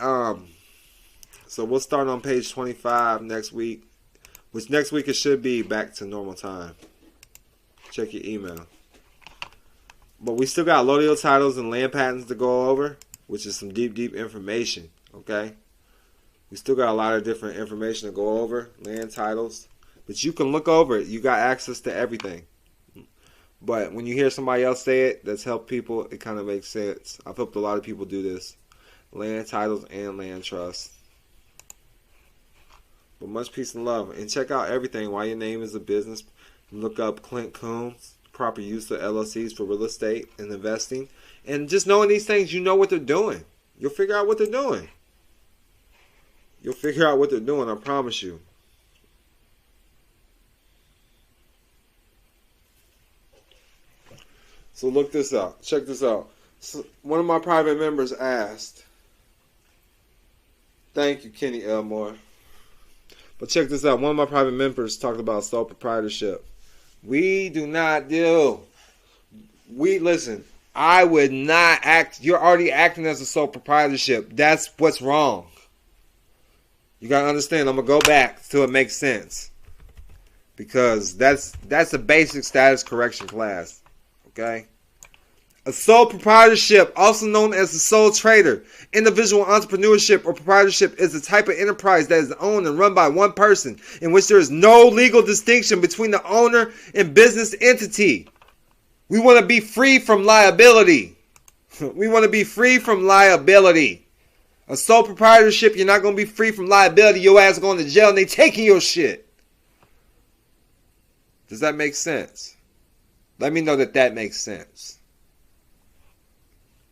so we'll start on page 25 next week. Which next week it should be back to normal time. Check your email. But we still got Allodial titles and land patents to go over, which is some deep information. Okay? We still got a lot of different information to go over. Land titles. But you can look over it. You got access to everything. But when you hear somebody else say it that's helped people, it kind of makes sense. I've helped a lot of people do this. Land titles and land trusts. But much peace and love. And check out everything. Why Your Name is a Business. Look up Clint Combs. Proper use of LLCs for real estate and investing. And just knowing these things, you know what they're doing. You'll figure out what they're doing. You'll figure out what they're doing, I promise you. So look this out. Check this out. So one of my private members asked. Thank you, Kenny Elmore. But check this out. One of my private members talked about sole proprietorship. We do not do. Listen, I would not act. You're already acting as a sole proprietorship. That's what's wrong. You got to understand. I'm going to go back till it makes sense. Because that's a basic status correction class. Okay? A sole proprietorship, also known as a sole trader, individual entrepreneurship or proprietorship, is a type of enterprise that is owned and run by one person, in which there is no legal distinction between the owner and business entity. We want to be free from liability. We want to be free from liability. A sole proprietorship, you're not going to be free from liability. Your ass going to jail and they taking your shit. Does that make sense? Let me know that makes sense.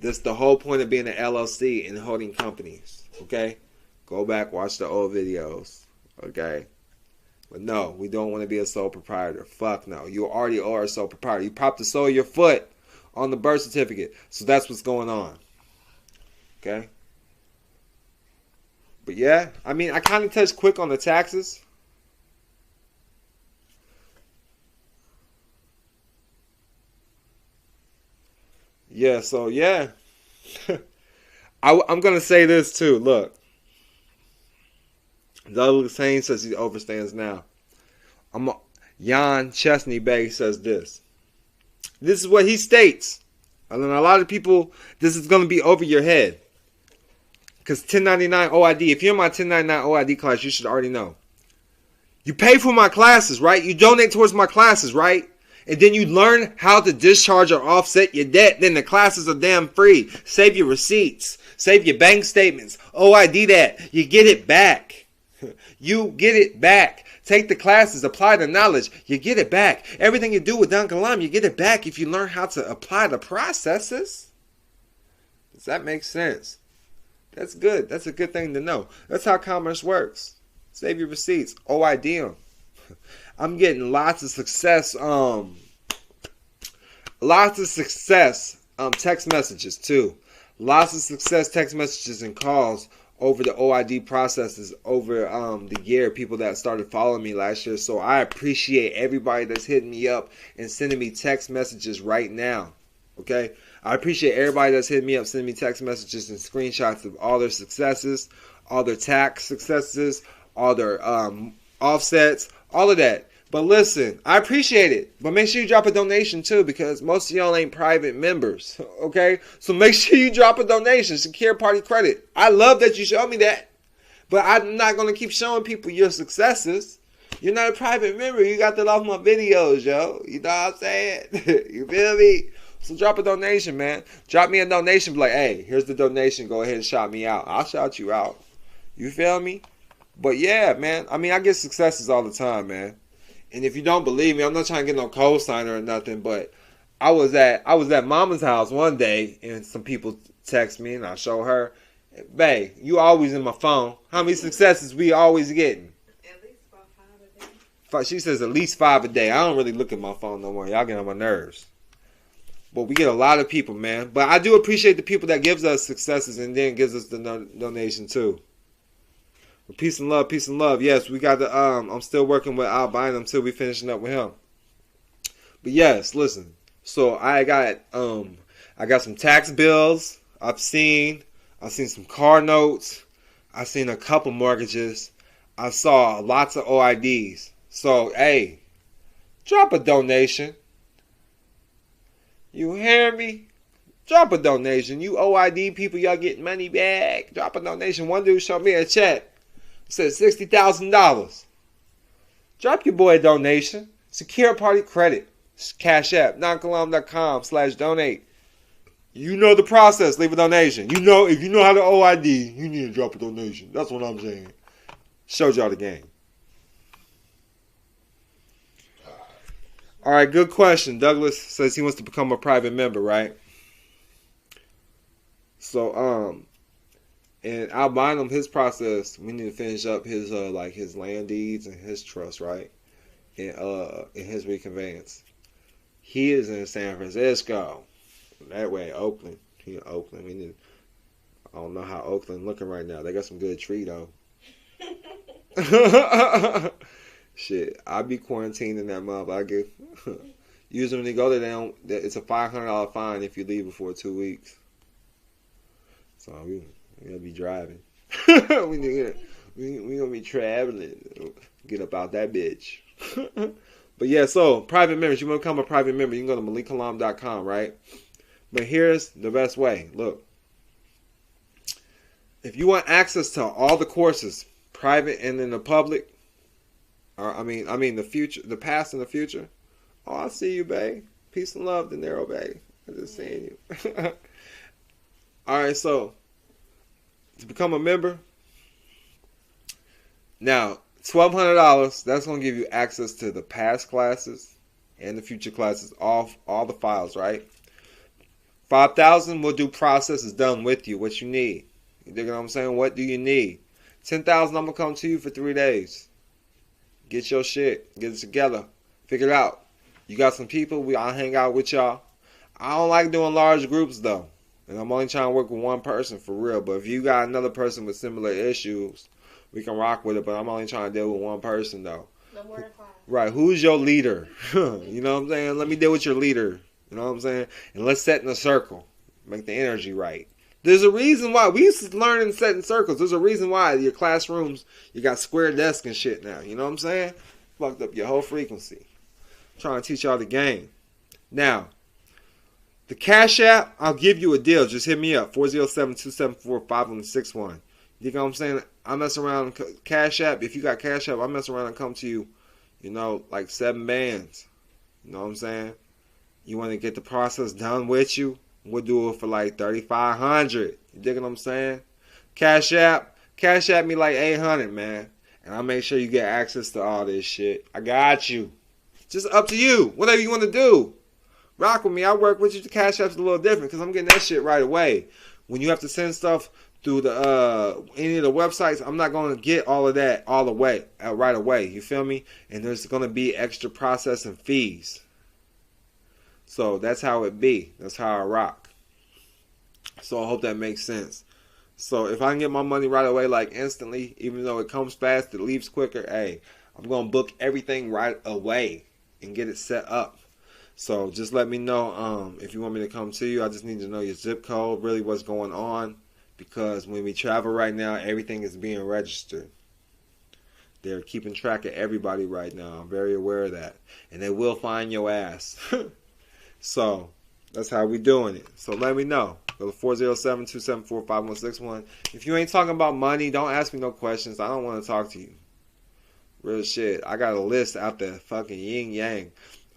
That's the whole point of being an LLC and holding companies. Okay? Go back, watch the old videos. Okay? But no, we don't want to be a sole proprietor. Fuck no. You already are a sole proprietor. You popped the sole of your foot on the birth certificate. So that's what's going on. Okay? But yeah, I mean, I kind of touched quick on the taxes. Yeah, so yeah. I'm going to say this too. Look. Douglas Haynes says he overstands now. Jan Chesney Bay says this. This is what he states. And then a lot of people, this is going to be over your head. Because 1099 OID, if you're in my 1099 OID class, you should already know. You pay for my classes, right? You donate towards my classes, right? And then you learn how to discharge or offset your debt. Then the classes are damn free. Save your receipts. Save your bank statements. OID that. You get it back. You get it back. Take the classes, apply the knowledge, you get it back. Everything you do with Don Kilam, you get it back if you learn how to apply the processes. Does that make sense? That's good. That's a good thing to know. That's how commerce works. Save your receipts. OID them. I'm getting lots of success. Text messages too. Lots of success text messages and calls over the OID processes over the year, people that started following me last year. So I appreciate everybody that's hitting me up and sending me text messages right now. Okay? I appreciate everybody that's hitting me up, sending me text messages and screenshots of all their successes, all their tax successes, all their offsets, all of that. But listen, I appreciate it. But make sure you drop a donation too, because most of y'all ain't private members. Okay? So make sure you drop a donation. Secure Party Credit. I love that you show me that. But I'm not going to keep showing people your successes. You're not a private member. You got that off my videos, yo. You know what I'm saying? You feel me? So drop a donation, man. Drop me a donation. Be like, hey, here's the donation. Go ahead and shout me out. I'll shout you out. You feel me? But yeah, man. I mean, I get successes all the time, man. And if you don't believe me, I'm not trying to get no co-signer or nothing, but I was at Mama's house one day, and some people text me, and I show her, babe, you always in my phone. How many successes we always getting?
At least about 5 a day.
She says at least 5 a day. I don't really look at my phone no more. Y'all get on my nerves. But we get a lot of people, man. But I do appreciate the people that gives us successes and then gives us the donation too. Peace and love, peace and love. Yes, we got the I'm still working with Albino until we finishing up with him. But yes, listen. So I got some tax bills. I've seen some car notes. I've seen a couple mortgages. I saw lots of OIDs. So hey, drop a donation. You hear me? Drop a donation. You OID people, y'all getting money back. Drop a donation. One dude showed me a check. Said $60,000. Drop your boy a donation. Secure Party Credit. Cash App. donkilam.com/donate. You know the process. Leave a donation. You know, if you know how to OID, you need to drop a donation. That's what I'm saying. Showed y'all the game. All right, good question. Douglas says he wants to become a private member, right? So, and Albino, his process, we need to finish up his his land deeds and his trust, right? And in his reconveyance. He is in San Francisco. That way, Oakland. He in Oakland. We need. I don't know how Oakland looking right now. They got some good tree though. Shit, I be quarantined in that mob. I get usually when they go there, it's a $500 fine if you leave before 2 weeks. So we gonna be driving. we gonna be traveling. Get up out that bitch. But yeah, so private members. You want to become a private member? You can go to MalikKilam.com, right? But here's the best way. Look, if you want access to all the courses, private and in the public, or I mean the future, the past and the future. Oh, I see you, babe. Peace and love, De Niro, babe. I'm just seeing you. All right, so to become a member, now $1,200. That's gonna give you access to the past classes and the future classes, all the files, right? $5,000 will do processes done with you. What you need? You dig what I'm saying? What do you need? $10,000. I'm gonna come to you for 3 days. Get your shit. Get it together. Figure it out. You got some people. I'll hang out with y'all. I don't like doing large groups though. And I'm only trying to work with one person for real. But if you got another person with similar issues, we can rock with it. But I'm only trying to deal with one person though.
No more than 5.
Right. Who's your leader? You know what I'm saying? Let me deal with your leader. You know what I'm saying? And let's set in a circle. Make the energy right. There's a reason why. We used to learn and set in circles. There's a reason why your classrooms, you got square desks and shit now. You know what I'm saying? Fucked up your whole frequency. I'm trying to teach y'all the game. Now, the Cash App, I'll give you a deal. Just hit me up. 407-274-5161. You know what I'm saying? I mess around Cash App. If you got Cash App, I mess around and come to you, you know, like 7 bands. You know what I'm saying? You want to get the process done with you? We'll do it for like $3,500. You dig what I'm saying? Cash App me like $800, man. And I'll make sure you get access to all this shit. I got you. Just up to you. Whatever you want to do. Rock with me. I work with you. The Cash App's a little different because I'm getting that shit right away. When you have to send stuff through the any of the websites, I'm not going to get all of that all the way right away. You feel me? And there's going to be extra processing fees. So that's how it be. That's how I rock. So I hope that makes sense. So if I can get my money right away, like instantly, even though it comes fast, it leaves quicker, hey, I'm going to book everything right away and get it set up. So just let me know if you want me to come to you. I just need to know your zip code, really what's going on. Because when we travel right now, everything is being registered. They're keeping track of everybody right now. I'm very aware of that. And they will find your ass. So, that's how we doing it. So, let me know. Go to 407-274-5161. If you ain't talking about money, don't ask me no questions. I don't want to talk to you. Real shit. I got a list out there. Fucking yin yang.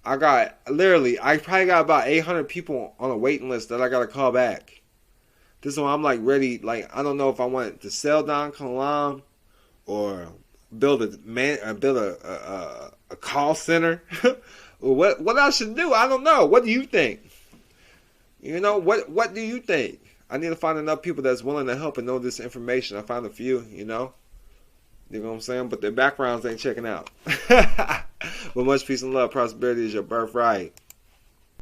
I probably got about 800 people on a waiting list that I got to call back. This one I'm like ready. Like, I don't know if I want to sell Don Kilam or build a call center. What I should do? I don't know. What do you think? You know, what do you think? I need to find enough people that's willing to help and know this information. I found a few, you know. You know what I'm saying? But their backgrounds ain't checking out. But much peace and love. Prosperity is your birthright.